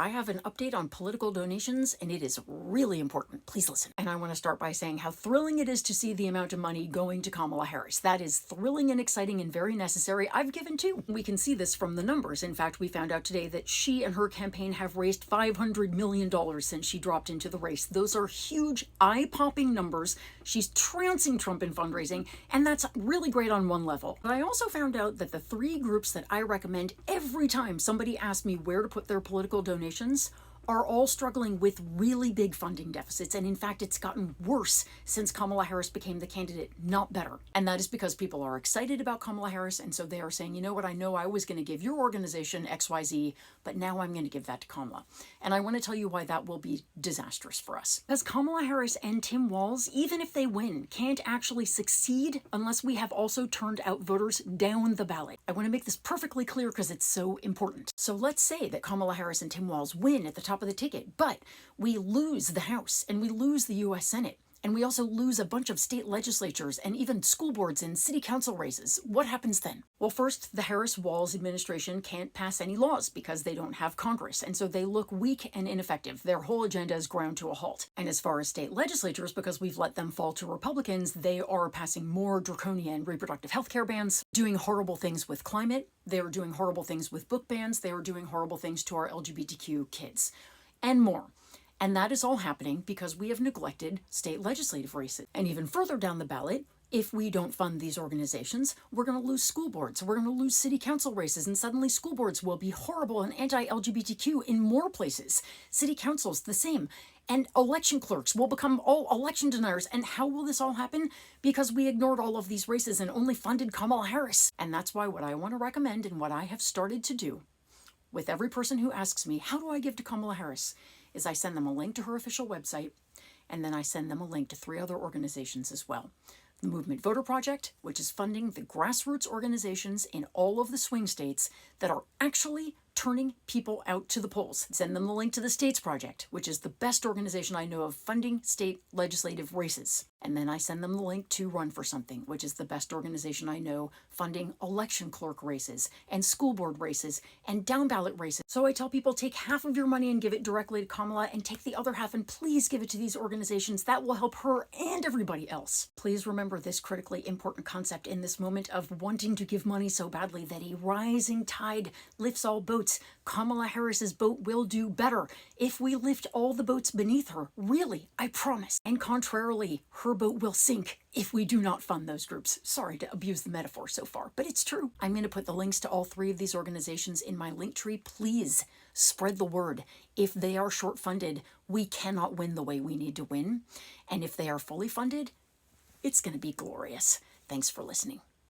I have an update on political donations, and it is really important. Please listen. And I want to start by saying how thrilling it is to see the amount of money going to Kamala Harris. That is thrilling and exciting and very necessary. I've given too. We can see this from the numbers. In fact, we found out today that she and her campaign have raised $500 million since she dropped into the race. Those are huge, eye-popping numbers. She's trouncing Trump in fundraising, and that's really great on one level. But I also found out that the 3 groups that I recommend every time somebody asks me where to put their political donations are all struggling with really big funding deficits. And in fact, it's gotten worse since Kamala Harris became the candidate, not better. And that is because people are excited about Kamala Harris. And so they are saying, you know what, I know I was going to give your organization XYZ, but now I'm going to give that to Kamala. And I want to tell you why that will be disastrous for us. Because Kamala Harris and Tim Walz, even if they win, can't actually succeed unless we have also turned out voters down the ballot. I want to make this perfectly clear because it's so important. So let's say that Kamala Harris and Tim Walz win at the top of the ticket, but we lose the House and we lose the U.S. Senate. And we also lose a bunch of state legislatures and even school boards and city council races. What happens then? Well, first, the Harris-Walz administration can't pass any laws because they don't have Congress. And so they look weak and ineffective. Their whole agenda is ground to a halt. And as far as state legislatures, because we've let them fall to Republicans, they are passing more draconian reproductive health care bans, doing horrible things with climate. They are doing horrible things with book bans. They are doing horrible things to our LGBTQ kids and more. And that is all happening because we have neglected state legislative races. And even further down the ballot, if we don't fund these organizations, we're going to lose school boards. We're going to lose city council races, and suddenly school boards will be horrible and anti-LGBTQ in more places. City councils, the same. And election clerks will become all election deniers. And how will this all happen? Because we ignored all of these races and only funded Kamala Harris. And that's why what I want to recommend and what I have started to do with every person who asks me, how do I give to Kamala Harris? Is I send them a link to her official website, and then I send them a link to 3 other organizations as well. The Movement Voter Project, which is funding the grassroots organizations in all of the swing states that are actually turning people out to the polls. Send them the link to the States Project, which is the best organization I know of funding state legislative races. And then I send them the link to Run for Something, which is the best organization I know funding election clerk races and school board races and down ballot races. So I tell people, take half of your money and give it directly to Kamala, and take the other half and please give it to these organizations. That will help her and everybody else. Please remember this critically important concept in this moment of wanting to give money so badly that a rising tide lifts all boats. Kamala Harris's boat will do better if we lift all the boats beneath her. Really, I promise. And contrarily, her boat will sink if we do not fund those groups. Sorry to abuse the metaphor so far, but it's true. I'm going to put the links to all 3 of these organizations in my link tree. Please spread the word. If they are short funded, we cannot win the way we need to win. And if they are fully funded, it's going to be glorious. Thanks for listening.